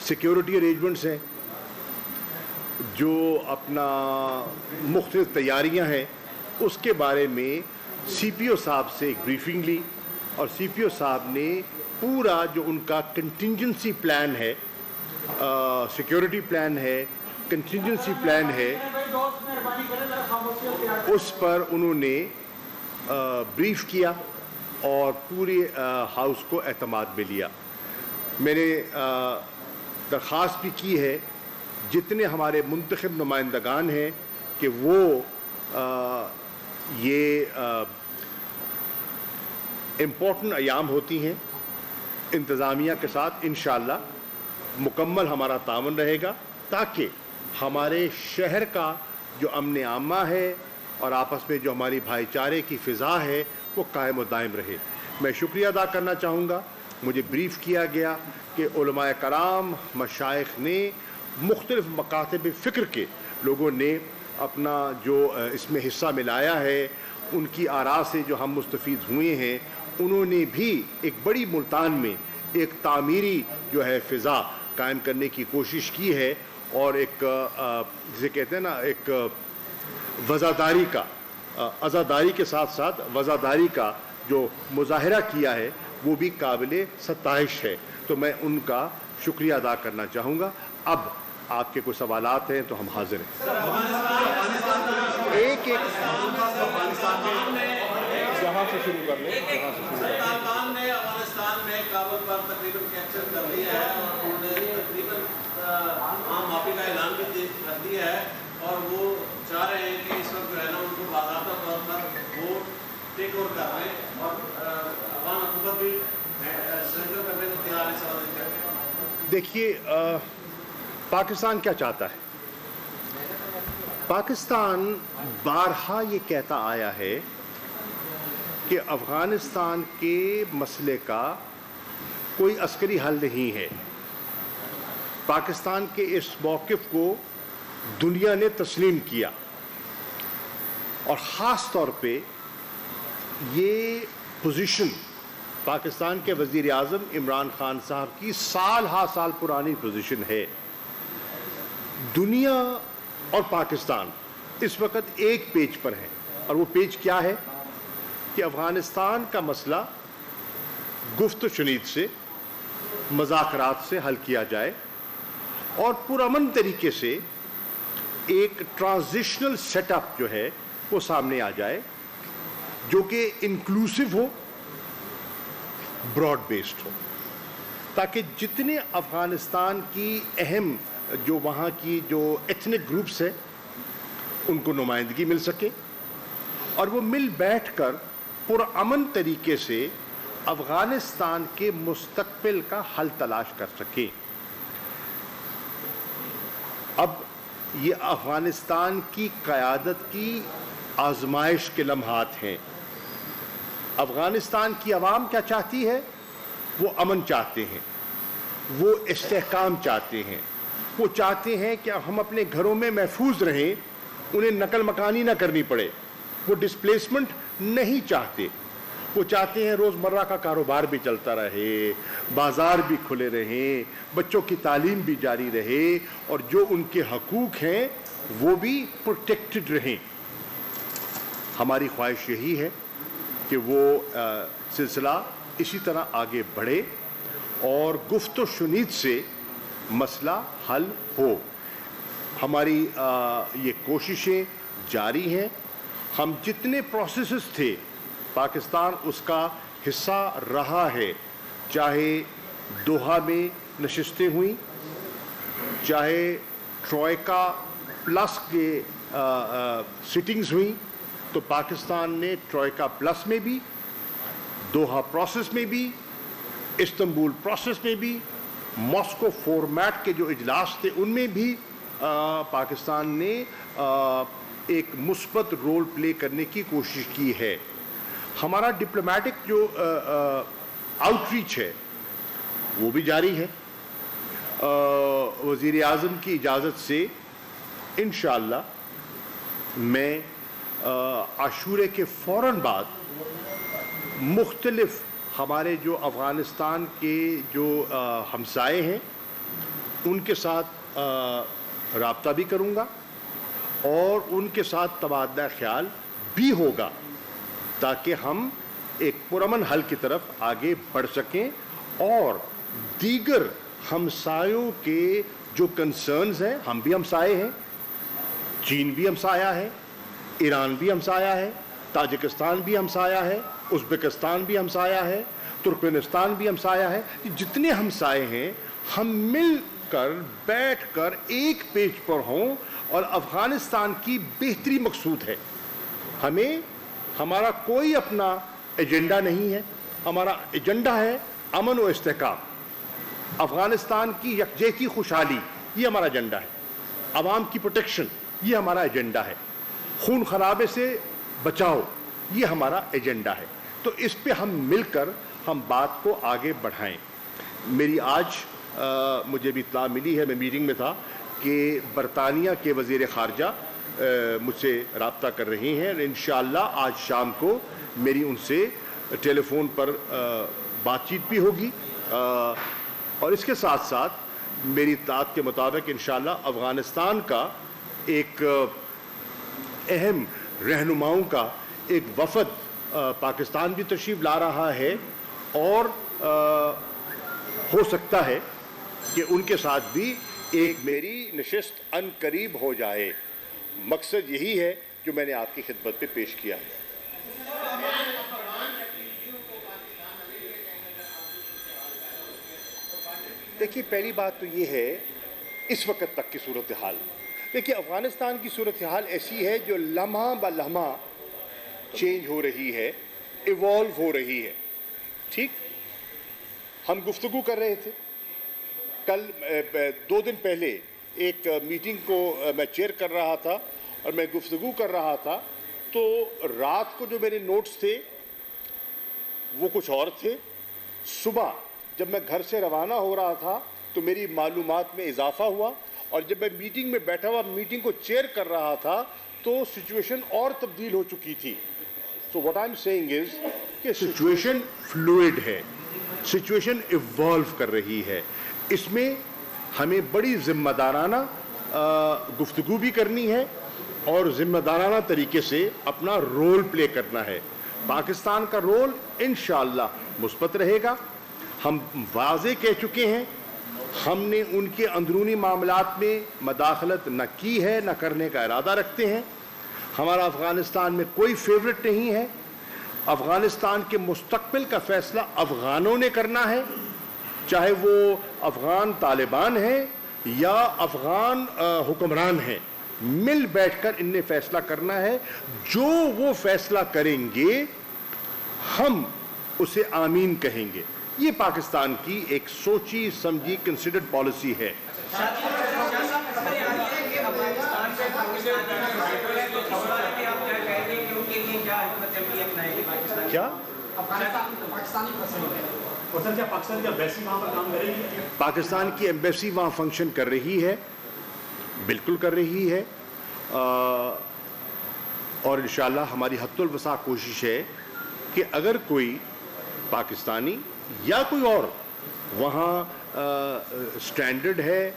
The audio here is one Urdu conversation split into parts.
سیکیورٹی ارینجمنٹس ہیں، جو اپنا مختلف تیاریاں ہیں، اس کے بارے میں سی پی او صاحب سے ایک بریفنگ لی، اور سی پی او صاحب نے پورا جو ان کا کنٹینجنسی پلان ہے، سیکیورٹی پلان ہے، کنٹینجنسی پلان ہے، اس پر انہوں نے بریف کیا اور پورے ہاؤس کو اعتماد میں لیا۔ میں نے درخواست بھی کی ہے جتنے ہمارے منتخب نمائندگان ہیں کہ وہ یہ امپورٹنٹ ایام ہوتی ہیں، انتظامیہ کے ساتھ انشاءاللہ مکمل ہمارا تعاون رہے گا تاکہ ہمارے شہر کا جو امن عامہ ہے اور آپس میں جو ہماری بھائی چارے کی فضا ہے وہ قائم و دائم رہے۔ میں شکریہ ادا کرنا چاہوں گا، مجھے بریف کیا گیا کہ علماء کرام، مشائخ نے، مختلف مکاتب فکر کے لوگوں نے اپنا جو اس میں حصہ ملایا ہے، ان کی آراء سے جو ہم مستفید ہوئے ہیں، انہوں نے بھی ایک بڑی ملتان میں ایک تعمیری جو ہے فضا قائم کرنے کی کوشش کی ہے، اور ایک جسے کہتے ہیں نا ایک وزاداری کا، عزاداری کے ساتھ ساتھ وزاداری کا جو مظاہرہ کیا ہے وہ بھی قابل ستائش ہے۔ تو میں ان کا شکریہ ادا کرنا چاہوں گا۔ اب آپ کے کوئی سوالات ہیں تو ہم حاضر ہیں۔ ایک جہاں سے شروع کر لیں۔ طالبان نے افغانستان میں کابل پر تقریباً کیپچر کر لیا ہے اور انہوں نے تقریباً عام معافی کا اعلان بھی کر دیا ہے، اور وہ چاہ رہے ہیں کہ اس وقت جو ہے نا ان کو باضابطہ طور پر وہ ٹیک اوور کر رہے ہیں، اور افغان حکومت بھی سرنڈر کرنے کو تیار ہے۔ سوال کرتے ہیں، دیکھیے پاکستان کیا چاہتا ہے؟ پاکستان بارہا یہ کہتا آیا ہے کہ افغانستان کے مسئلے کا کوئی عسکری حل نہیں ہے۔ پاکستان کے اس موقف کو دنیا نے تسلیم کیا، اور خاص طور پہ یہ پوزیشن پاکستان کے وزیر اعظم عمران خان صاحب کی سال ہا سال پرانی پوزیشن ہے۔ دنیا اور پاکستان اس وقت ایک پیج پر ہیں، اور وہ پیج کیا ہے کہ افغانستان کا مسئلہ گفت و شنید سے، مذاکرات سے حل کیا جائے، اور پرامن طریقے سے ایک ٹرانزیشنل سیٹ اپ جو ہے وہ سامنے آ جائے، جو کہ انکلوسیو ہو، براڈ بیسڈ ہو، تاکہ جتنے افغانستان کی اہم جو وہاں کی جو ایتھنک گروپس ہیں ان کو نمائندگی مل سکے، اور وہ مل بیٹھ کر پرامن طریقے سے افغانستان کے مستقبل کا حل تلاش کر سکیں۔ اب یہ افغانستان کی قیادت کی آزمائش کے لمحات ہیں۔ افغانستان کی عوام کیا چاہتی ہے؟ وہ امن چاہتے ہیں، وہ استحکام چاہتے ہیں، وہ چاہتے ہیں کہ ہم اپنے گھروں میں محفوظ رہیں، انہیں نقل مکانی نہ کرنی پڑے، وہ ڈسپلیسمنٹ نہیں چاہتے، وہ چاہتے ہیں روزمرہ کا کاروبار بھی چلتا رہے، بازار بھی کھلے رہیں، بچوں کی تعلیم بھی جاری رہے، اور جو ان کے حقوق ہیں وہ بھی پروٹیکٹڈ رہیں۔ ہماری خواہش یہی ہے کہ وہ سلسلہ اسی طرح آگے بڑھے اور گفت و شنید سے مسئلہ حل ہو۔ ہماری یہ کوششیں جاری ہیں۔ ہم جتنے پروسیسز تھے پاکستان اس کا حصہ رہا ہے، چاہے دوحہ میں نشستیں ہوئیں، چاہے ٹروئیکا پلس کے سٹنگز ہوئیں، تو پاکستان نے ٹروئیکا پلس میں بھی، دوحہ پروسیس میں بھی، استنبول پروسیس میں بھی، ماسکو فورمیٹ کے جو اجلاس تھے ان میں بھی پاکستان نے ایک مثبت رول پلے کرنے کی کوشش کی ہے۔ ہمارا ڈپلومیٹک جو آؤٹ ریچ ہے وہ بھی جاری ہے۔ وزیر اعظم کی اجازت سے انشاءاللہ میں عاشورے کے فوراً بعد مختلف ہمارے جو افغانستان کے جو ہمسائے ہیں ان کے ساتھ رابطہ بھی کروں گا اور ان کے ساتھ تبادلہ خیال بھی ہوگا تاکہ ہم ایک پرامن حل کی طرف آگے بڑھ سکیں اور دیگر ہمسایوں کے جو کنسرنز ہیں، ہم بھی ہمسائے ہیں، چین بھی ہمسایہ ہے، ایران بھی ہمسایہ ہے، تاجکستان بھی ہمسایہ ہے، ازبکستان بھی ہمسایہ ہے، ترکمنستان بھی ہمسایہ ہے، جتنے ہمسائے ہیں ہم مل کر بیٹھ کر ایک پیج پر ہوں اور افغانستان کی بہتری مقصود ہے. ہمارا کوئی اپنا ایجنڈا نہیں ہے، ہمارا ایجنڈا ہے امن و استحکام، افغانستان کی یکجہتی خوشحالی، یہ ہمارا ایجنڈا ہے، عوام کی پروٹیکشن یہ ہمارا ایجنڈا ہے، خون خرابے سے بچاؤ یہ ہمارا ایجنڈا ہے. تو اس پہ ہم مل کر ہم بات کو آگے بڑھائیں. میری آج مجھے بھی اطلاع ملی ہے، میں میٹنگ میں تھا، کہ برطانیہ کے وزیر خارجہ مجھ سے رابطہ کر رہی ہیں اور انشاءاللہ آج شام کو میری ان سے ٹیلی فون پر بات چیت بھی ہوگی. اور اس کے ساتھ ساتھ میری اطلاعات کے مطابق انشاءاللہ افغانستان کا ایک اہم رہنماؤں کا ایک وفد پاکستان بھی تشریف لا رہا ہے اور ہو سکتا ہے کہ ان کے ساتھ بھی ایک میری نشست ان قریب ہو جائے. مقصد یہی ہے جو میں نے آپ کی خدمت پہ پیش کیا ہے. دیکھیے پہلی بات تو یہ ہے اس وقت تک کی صورتحال. دیکھیے افغانستان کی صورتحال ایسی ہے جو لمحہ بہ لمحہ چینج ہو رہی ہے، ایوالو ہو رہی ہے. ٹھیک، ہم گفتگو کر رہے تھے کل 2 دن پہلے ایک میٹنگ کو میں چیئر کر رہا تھا اور میں گفتگو کر رہا تھا، تو رات کو جو میرے نوٹس تھے وہ کچھ اور تھے. صبح جب میں گھر سے روانہ ہو رہا تھا تو میری معلومات میں اضافہ ہوا اور جب میں میٹنگ میں بیٹھا ہوا میٹنگ کو چیئر کر رہا تھا تو سچویشن اور تبدیل ہو چکی تھی. So what I am seeing is کہ سچویشن فلوئڈ ہے، سچویشن ایوالو کر رہی ہے. اس میں ہمیں بڑی ذمہ دارانہ گفتگو بھی کرنی ہے اور ذمہ دارانہ طریقے سے اپنا رول پلے کرنا ہے. پاکستان کا رول انشاءاللہ مثبت رہے گا. ہم واضح کہہ چکے ہیں ہم نے ان کے اندرونی معاملات میں مداخلت نہ کی ہے، نہ کرنے کا ارادہ رکھتے ہیں. ہمارا افغانستان میں کوئی فیورٹ نہیں ہے. افغانستان کے مستقبل کا فیصلہ افغانوں نے کرنا ہے، چاہے وہ افغان طالبان ہیں یا افغان حکمران ہیں. مل بیٹھ کر ان نے فیصلہ کرنا ہے. جو وہ فیصلہ کریں گے ہم اسے آمین کہیں گے. یہ پاکستان کی ایک سوچی سمجھی کنسیڈرڈ پالیسی ہے. کیا پاکستان کی ایمبیسی وہاں فنکشن کر رہی ہے؟ بالکل کر رہی ہے. اور انشاءاللہ ہماری حد الوسع کوشش ہے کہ اگر کوئی پاکستانی یا کوئی اور وہاں سٹینڈرڈ ہے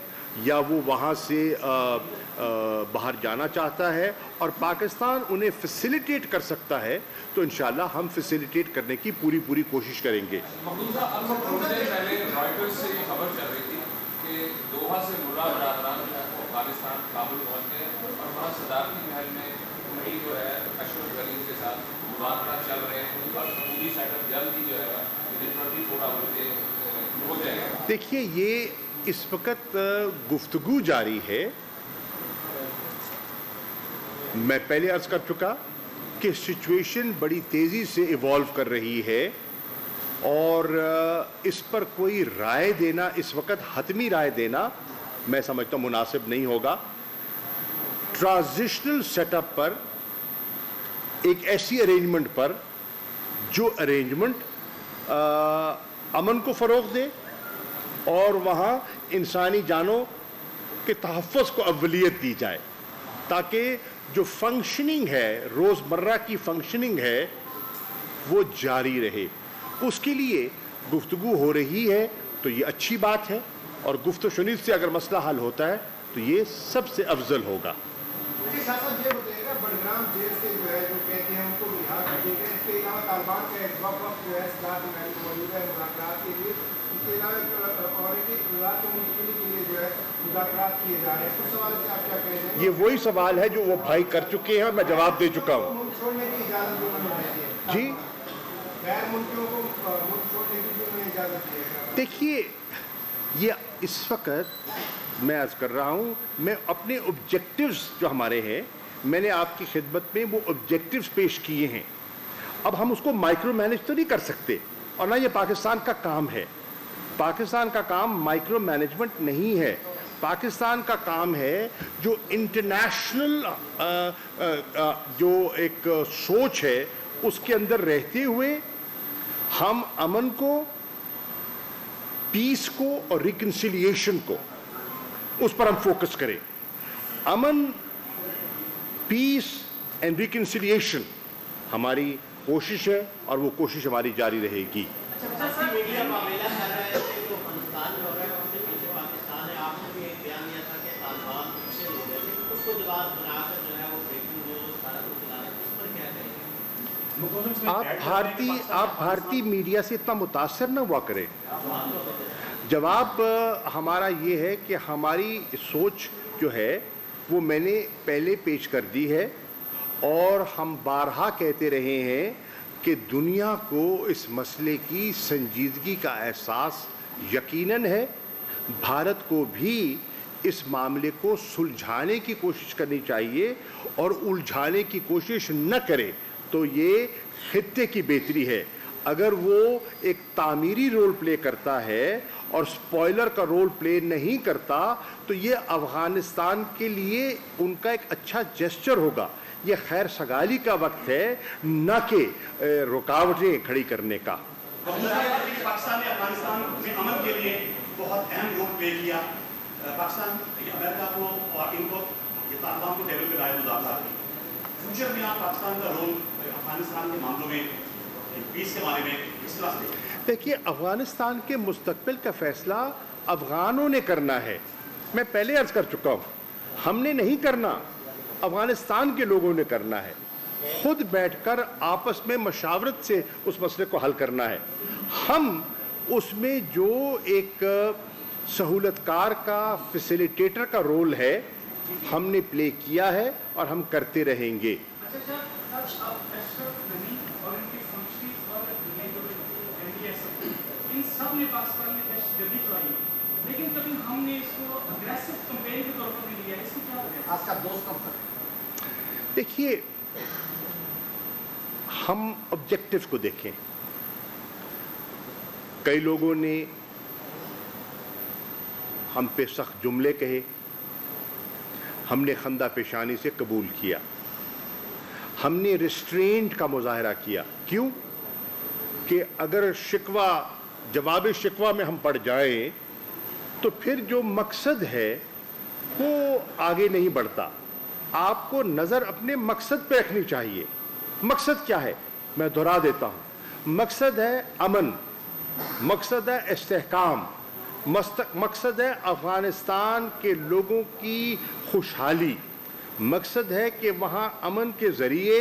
یا وہ وہاں سے باہر جانا چاہتا ہے اور پاکستان انہیں فیسیلیٹیٹ کر سکتا ہے تو انشاءاللہ ہم فیسیلیٹیٹ کرنے کی پوری کوشش کریں گے. پہلے رائٹرز سے یہ خبر چل رہی تھی کہ دوحہ سے ملا برادران جو ہے افغانستان کابل پہنچ گئے اور وہاں صدارتی محل میں انہیں جو ہے اشرف غنی کے ساتھ مذاکرات چل رہے ہیں اور پوری سیٹ اپ جلد ہی جو ہے تھوڑا ہو جائے گا. دیکھیے یہ اس وقت گفتگو جاری ہے. میں پہلے عرض کر چکا کہ سچویشن بڑی تیزی سے ایوالو کر رہی ہے اور اس پر کوئی رائے دینا اس وقت حتمی رائے دینا میں سمجھتا ہوں مناسب نہیں ہوگا. ٹرانزیشنل سیٹ اپ پر ایک ایسی ارینجمنٹ پر جو ارینجمنٹ امن کو فروغ دے اور وہاں انسانی جانوں کے تحفظ کو اولیت دی جائے تاکہ جو فنکشننگ ہے روزمرہ کی فنکشننگ ہے وہ جاری رہے. اس کے لیے گفتگو ہو رہی ہے تو یہ اچھی بات ہے اور گفت و شنید سے اگر مسئلہ حل ہوتا ہے تو یہ سب سے افضل ہوگا. بڑگرام جیل سے جو ہے جو کہتے ہیں ان کو رہا کر دیا گیا. اس کے علاوہ طالبان کا ایک وقت جو ہے سداد موجود ہے مذاکرات کے لیے. اس کے علاوہ اور کے لیے جو ہے مذاکرات کیے جا رہے ہیں. اس حوالے سے آپ کیا کہیں گے؟ یہ وہی سوال ہے جو وہ بھائی کر چکے ہیں اور میں جواب دے چکا ہوں. ملک چھوڑنے کی اجازت جو انہوں نے دی ہے جی غیر ملکیوں کو ملک چھوڑنے کی جو انہوں نے اجازت دی ہے. دیکھیے یہ اس وقت میں عرض کر رہا ہوں, میں اپنے آبجیکٹیوز جو ہمارے ہیں میں نے آپ کی خدمت میں وہ آبجیکٹیوز پیش کیے ہیں. اب ہم اس کو مائکرو مینیج تو نہیں کر سکتے اور نہ یہ پاکستان کا کام ہے. پاکستان کا کام مائکرو مینجمنٹ نہیں ہے. پاکستان کا کام ہے جو انٹرنیشنل جو ایک سوچ ہے اس کے اندر رہتے ہوئے ہم امن کو, پیس کو اور ریکنسیلیشن کو اس پر ہم فوکس کریں. امن, پیس اینڈ ریکنسیلیشن ہماری کوشش ہے اور وہ کوشش ہماری جاری رہے گی. آپ بھارتی میڈیا سے اتنا متاثر نہ ہوا کریں. جواب ہمارا یہ ہے کہ ہماری سوچ جو ہے وہ میں نے پہلے پیش کر دی ہے اور ہم بارہا کہتے رہے ہیں کہ دنیا کو اس مسئلے کی سنجیدگی کا احساس یقیناً ہے. بھارت کو بھی اس معاملے کو سلجھانے کی کوشش کرنی چاہیے اور الجھانے کی کوشش نہ کرے تو یہ خطے کی بہتری ہے. اگر وہ ایک تعمیری رول پلے کرتا ہے اور سپوائلر کا رول پلے نہیں کرتا تو یہ افغانستان کے لیے ان کا ایک اچھا جیسچر ہوگا. یہ خیر سگالی کا وقت ہے نہ کہ رکاوٹیں کھڑی کرنے کا. پاکستان نے افغانستان میں امن کے لیے بہت اہم رول پلے کیا. پاکستان امریکہ کو اور ان کو یہ طالبان کو ٹیبل پہ لائے مذاکرات کی. فیوچر میں آپ پاکستان کا رول افغانستان کے معاملوں میں پیس کے بارے میں کس طرح سے دیکھیے افغانستان کے مستقبل کا فیصلہ افغانوں نے کرنا ہے. میں پہلے عرض کر چکا ہوں, ہم نے نہیں کرنا, افغانستان کے لوگوں نے کرنا ہے. خود بیٹھ کر آپس میں مشاورت سے اس مسئلے کو حل کرنا ہے. ہم اس میں جو ایک سہولت کار کا, فیسیلیٹیٹر کا رول ہے ہم نے پلے کیا ہے اور ہم کرتے رہیں گے. دیکھیے ہم آبجیکٹیوز کو دیکھیں. کئی لوگوں نے ہم پہ سخت جملے کہے, ہم نے خندہ پیشانی سے قبول کیا, ہم نے ریسٹرینٹ کا مظاہرہ کیا. کیوں کہ اگر شکوہ جواب شکوہ میں ہم پڑ جائیں تو پھر جو مقصد ہے وہ آگے نہیں بڑھتا. آپ کو نظر اپنے مقصد پہ رکھنی چاہیے. مقصد کیا ہے میں دہرا دیتا ہوں. مقصد ہے امن, مقصد ہے استحکام, مقصد ہے افغانستان کے لوگوں کی خوشحالی, مقصد ہے کہ وہاں امن کے ذریعے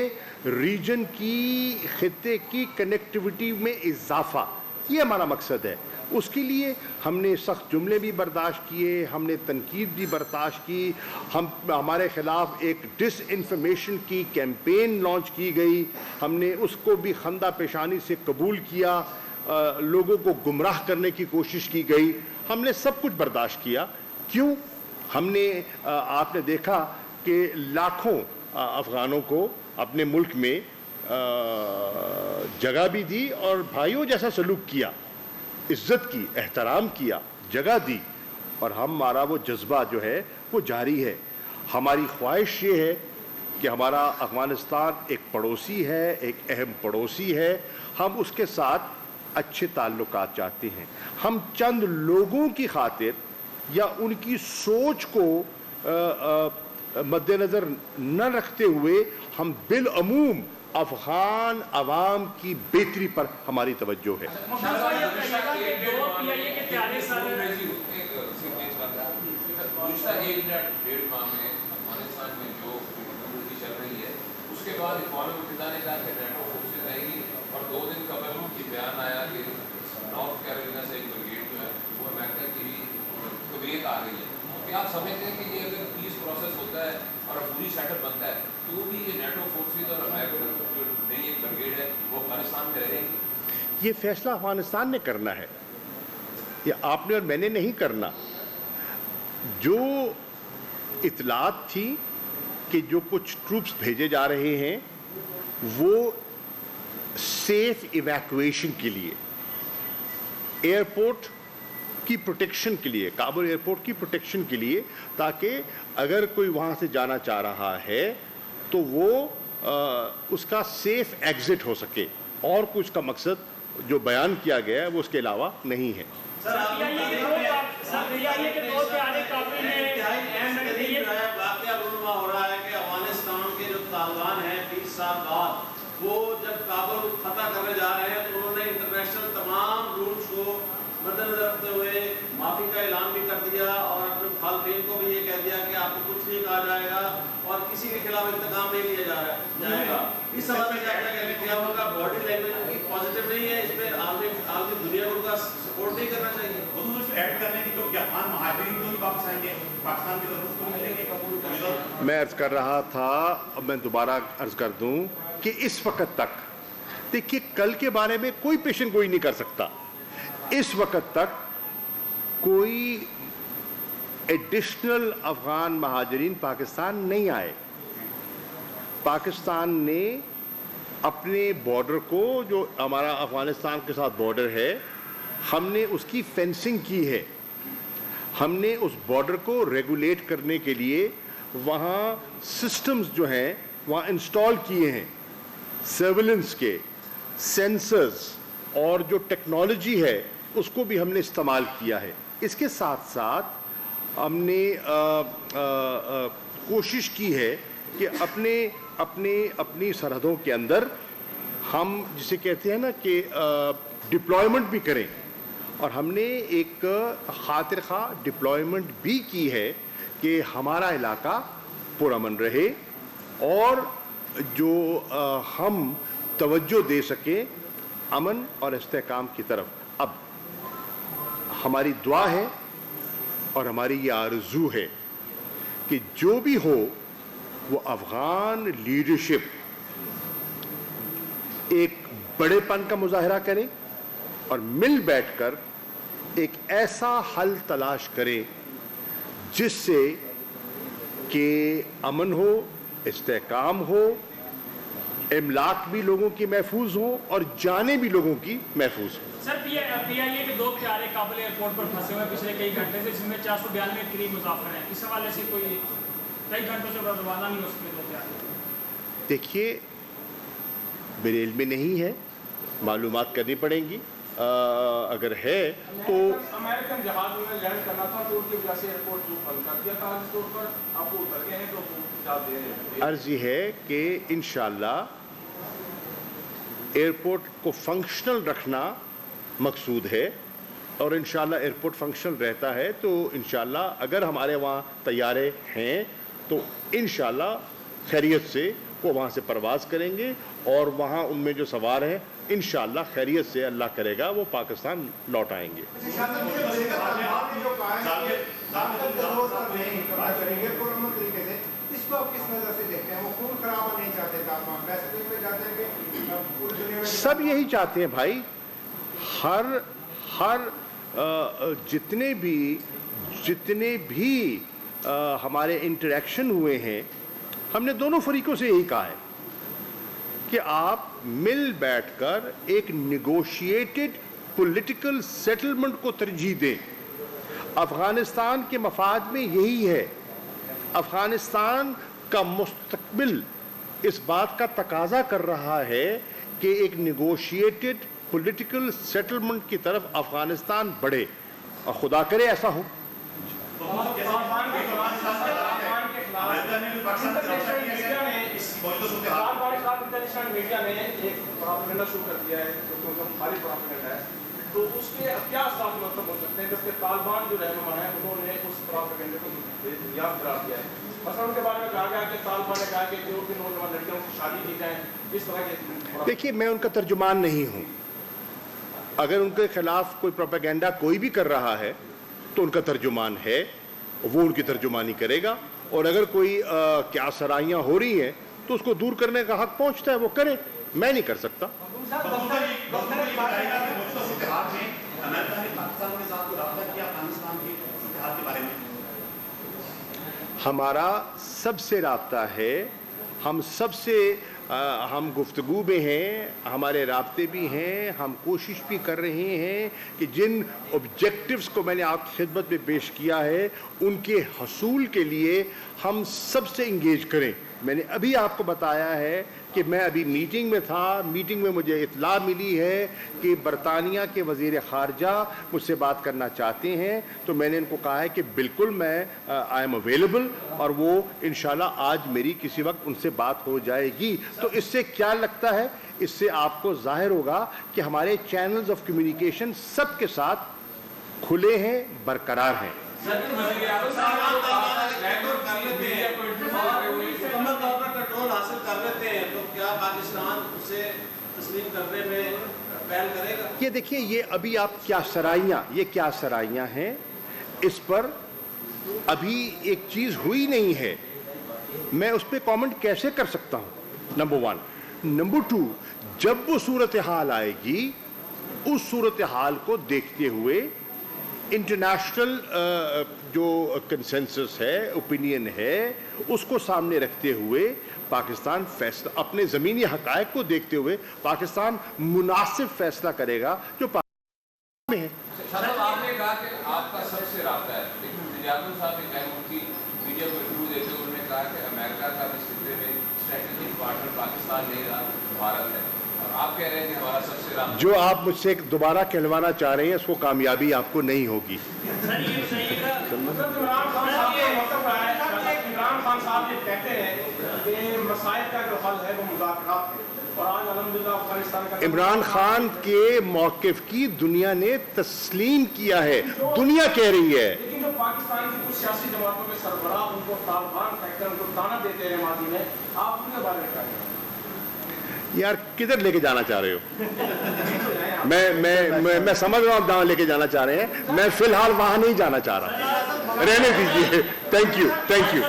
ریجن کی, خطے کی کنیکٹیوٹی میں اضافہ. یہ ہمارا مقصد ہے. اس کے لیے ہم نے سخت جملے بھی برداشت کیے, ہم نے تنقید بھی برداشت کی, ہمارے خلاف ایک ڈس انفارمیشن کی کیمپین لانچ کی گئی, ہم نے اس کو بھی خندہ پیشانی سے قبول کیا, لوگوں کو گمراہ کرنے کی کوشش کی گئی. ہم نے سب کچھ برداشت کیا. کیوں؟ ہم نے آپ نے دیکھا کہ لاکھوں افغانوں کو اپنے ملک میں جگہ بھی دی اور بھائیوں جیسا سلوک کیا, عزت کی, احترام کیا, جگہ دی, اور ہمارا وہ جذبہ جو ہے وہ جاری ہے. ہماری خواہش یہ ہے کہ ہمارا افغانستان ایک پڑوسی ہے, ایک اہم پڑوسی ہے, ہم اس کے ساتھ اچھے تعلقات چاہتے ہیں. ہم چند لوگوں کی خاطر یا ان کی سوچ کو مد نظر نہ رکھتے ہوئے ہم بالعموم افغان عوام کی بہتری پر ہماری توجہ ہے. گزشتہ 1 یا 1.5 ماہ میں افغانستان میں جو ایکٹیویٹی چل رہی ہے اس کے بعد اقوام متحدہ نے کہا کہ نیٹو فورسز رہیں گی، اور 2 دن قبل یہ بیان آیا کہ نارتھ کیرولینا سے ایک بریگیڈ جو ہے وہ امریکہ کی کویت آ گئی ہے. کیا آپ سمجھتے ہیں کہ یہ اگر پیس پروسیس ہوتا ہے اور پوری سیٹ اپ بنتا ہے تو بھی یہ نیٹو فورسز اور امریکہ جو نئی ایک بریگیڈ ہے وہ افغانستان میں رہے گی؟ یہ فیصلہ افغانستان نے کرنا ہے، یہ آپ نے اور میں نے نہیں کرنا. جو اطلاعات تھی کہ جو کچھ ٹروپس بھیجے جا رہے ہیں وہ سیف ایویکویشن کے لیے، ایئرپورٹ کی پروٹیکشن کے لیے، کابل ایئرپورٹ کی پروٹیکشن کے لیے، تاکہ اگر کوئی وہاں سے جانا چاہ رہا ہے تو وہ اس کا سیف ایگزٹ ہو سکے، اور کچھ کا مقصد جو بیان کیا گیا ہے وہ اس کے علاوہ نہیں ہے. واقعہ رونما ہو رہا ہے کہ افغانستان کے جو طالبان ہیں 20 سال بعد وہ جب کابل فتح کرنے جا رہے ہیں تو انہوں نے انٹرنیشنل تمام رولز کو مد نظر رکھتے ہوئے معافی کا اعلان بھی کر دیا، اور اپنے مخالفین کو بھی یہ کہہ دیا کہ آپ کو کچھ نہیں کہا جائے گا اور کسی کے خلاف انتقام نہیں لیا جائے گا. اس سوال میں کیا کہنا کہ کیا ان کا باڈی لینگویج کی پازیٹیو نہیں ہے؟ اس پہ عالمی دنیا کو ان کا سپورٹ نہیں کرنا چاہیے؟ حضور اس ایڈ کرنے کی تو کیا افغان مہاجرین کو بھی واپس آئیں گے، پاکستان کی طرف کو ملیں گے؟ میں عرض کر رہا تھا، اب میں دوبارہ عرض کر دوں کہ اس وقت تک دیکھیے کل کے بارے میں کوئی پیشن گوئی نہیں کر سکتا. اس وقت تک کوئی ایڈیشنل افغان مہاجرین پاکستان نہیں آئے. پاکستان نے اپنے بارڈر کو، جو ہمارا افغانستان کے ساتھ بارڈر ہے، ہم نے اس کی فینسنگ کی ہے. ہم نے اس بارڈر کو ریگولیٹ کرنے کے لیے وہاں سسٹمز جو ہیں وہاں انسٹال کیے ہیں، سرویلنس کے، سینسرز اور جو ٹیکنالوجی ہے اس کو بھی ہم نے استعمال کیا ہے. اس کے ساتھ ساتھ ہم نے کوشش کی ہے کہ اپنی سرحدوں کے اندر ہم جسے کہتے ہیں نا کہ ڈپلائمنٹ بھی کریں، اور ہم نے ایک خاطر خواہ ڈپلائمنٹ بھی کی ہے کہ ہمارا علاقہ پرامن رہے اور جو ہم توجہ دے سکیں امن اور استحکام کی طرف. اب ہماری دعا ہے اور ہماری یہ آرزو ہے کہ جو بھی ہو وہ افغان لیڈرشپ ایک بڑے پن کا مظاہرہ کرے اور مل بیٹھ کر ایک ایسا حل تلاش کرے جس سے کہ امن ہو، استحکام ہو، املاک بھی لوگوں کی محفوظ ہوں اور جانیں بھی لوگوں کی محفوظ ہوں. سر پی آئی اے کے 2 پیارے کابل ایئرپورٹ پر پھنسے ہوئے پچھلے کئی گھنٹے سے، جس میں 492 کے قریب مسافر ہیں. اس حوالے سے کوئی کئی گھنٹوں سے روانہ نہیں ہو سکے 2 پیارے. دیکھیے میرے علم میں نہیں ہے، معلومات کرنی پڑیں گی. اگر ہے تو امریکن جہاز میں لینڈ کرنا تھا تو ان کی وجہ سے ایئرپورٹ جو بند کر دیا تھا، اس طور پر آپ کو اتر گئے ہیں تو جواب دے رہے ہیں. عرض یہ ہے کہ انشاءاللہ ایئرپورٹ کو فنکشنل رکھنا مقصود ہے، اور انشاءاللہ ایئرپورٹ فنکشنل رہتا ہے تو انشاءاللہ اگر ہمارے وہاں طیارے ہیں تو انشاءاللہ خیریت سے وہ وہاں سے پرواز کریں گے، اور وہاں ان میں جو سوار ہیں انشاءاللہ خیریت سے اللہ کرے گا وہ پاکستان لوٹ آئیں گے. سب یہی چاہتے ہیں بھائی. ہر جتنے بھی ہمارے انٹریکشن ہوئے ہیں ہم نے دونوں فریقوں سے یہی کہا ہے کہ آپ مل بیٹھ کر ایک نیگوشیٹڈ پولیٹیکل سیٹلمنٹ کو ترجیح دیں. افغانستان کے مفاد میں یہی ہے. افغانستان کا مستقبل اس بات کا تقاضا کر رہا ہے کہ ایک نیگوشیٹڈ پولیٹیکل سیٹلمنٹ کی طرف افغانستان بڑھے، اور خدا کرے ایسا ہو. میڈیا نے ایک پروپیگنڈا شروع کر دیا ہے جو کہ ان کا مخالف پروپیگنڈا ہے تو اس کے کیا اثرات مرتب ہو سکتے ہیں جبکہ طالبان جو رہنما ہیں انہوں نے اس پروپیگنڈے کو یاد قرار دیا ہے؟ مثلا ان کے بارے میں کہا گیا کہ طالبان نے کہا کہ جو بھی نوجوان لڑکیوں سے شادی کی جائے اس طرح کے دیکھیے میں ان کا ترجمان نہیں ہوں. اگر ان کے خلاف کوئی پروپیگنڈا کوئی بھی کر رہا ہے تو ان کا ترجمان ہے, وہ ان کی ترجمانی کرے گا, اور اگر کوئی کیا سرائیاں ہو رہی ہیں تو اس کو دور کرنے کا حق پہنچتا ہے, وہ کرے, میں نہیں کر سکتا. ہمارا سب سے رابطہ ہے, ہم گفتگو میں ہیں, ہمارے رابطے بھی ہیں, ہم کوشش بھی کر رہے ہیں کہ جن آبجیکٹیوز کو میں نے آپ کی خدمت میں پیش کیا ہے ان کے حصول کے لیے ہم سب سے انگیج کریں. میں نے ابھی آپ کو بتایا ہے کہ میں ابھی میٹنگ میں تھا, میٹنگ میں مجھے اطلاع ملی ہے کہ برطانیہ کے وزیر خارجہ مجھ سے بات کرنا چاہتے ہیں, تو میں نے ان کو کہا ہے کہ بالکل میں آئی ایم اویلیبل, اور وہ انشاءاللہ آج میری کسی وقت ان سے بات ہو جائے گی. تو اس سے کیا لگتا ہے, اس سے آپ کو ظاہر ہوگا کہ ہمارے چینلز آف کمیونیکیشن سب کے ساتھ کھلے ہیں, برقرار ہیں. کنٹرول حاصل کر لیتے ہیں تو کیا پاکستان اسے تسلیم کرنے میں پہل کرے گا؟ یہ دیکھیے, یہ ابھی آپ کیا سرائیاں ہیں, اس پر ابھی ایک چیز ہوئی نہیں ہے, میں اس پہ کامنٹ کیسے کر سکتا ہوں, نمبر 1. نمبر 2, جب وہ صورتحال آئے گی اس صورتحال کو دیکھتے ہوئے انٹرنیشنل جو کنسنسس ہے, اوپینین ہے, اس کو سامنے رکھتے ہوئے پاکستان فیصلہ, اپنے زمینی حقائق کو دیکھتے ہوئے پاکستان مناسب فیصلہ کرے گا جو پاکستان میں ہے. صاحب آپ نے کہا کہ آپ کا سب سے رابطہ ہے, لیکن تجارت صاحب نے غیر ملکی میڈیا کو انٹرویو دیتے ہوئے انہوں نے کہا کہ امریکہ کا اس خطے میں اسٹریٹجک پارٹنر پاکستان نہیں رہا, بھارت ہے, اور آپ کہہ رہے ہیں کہ ہمارا سب سے رابطہ. جو آپ مجھ سے دوبارہ کہلوانا چاہ رہے ہیں اس کو کامیابی آپ کو نہیں ہوگی. عمران خان صاحب یہ کہتے ہیں کہ مسائل کا جو حل ہے وہ مذاکرات ہے, اور آج الحمدللہ افغانستان کا عمران خان کے موقف کی دنیا نے تسلیم کیا ہے, دنیا کہہ رہی ہے. لیکن جو پاکستان کی کچھ سیاسی جماعتوں کے سربراہ ان کو طالبان کہہ کر ان کو تانا دیتے ہیں ماضی میں, آپ ان کے بارے میں کیا کہیں؟ یار کدھر لے کے جانا چاہ رہے ہو؟ میں سمجھ رہا ہوں جہاں لے کے جانا چاہ رہے ہیں, میں فی الحال وہاں نہیں جانا چاہ رہا, رہنے دیجیے. Thank you.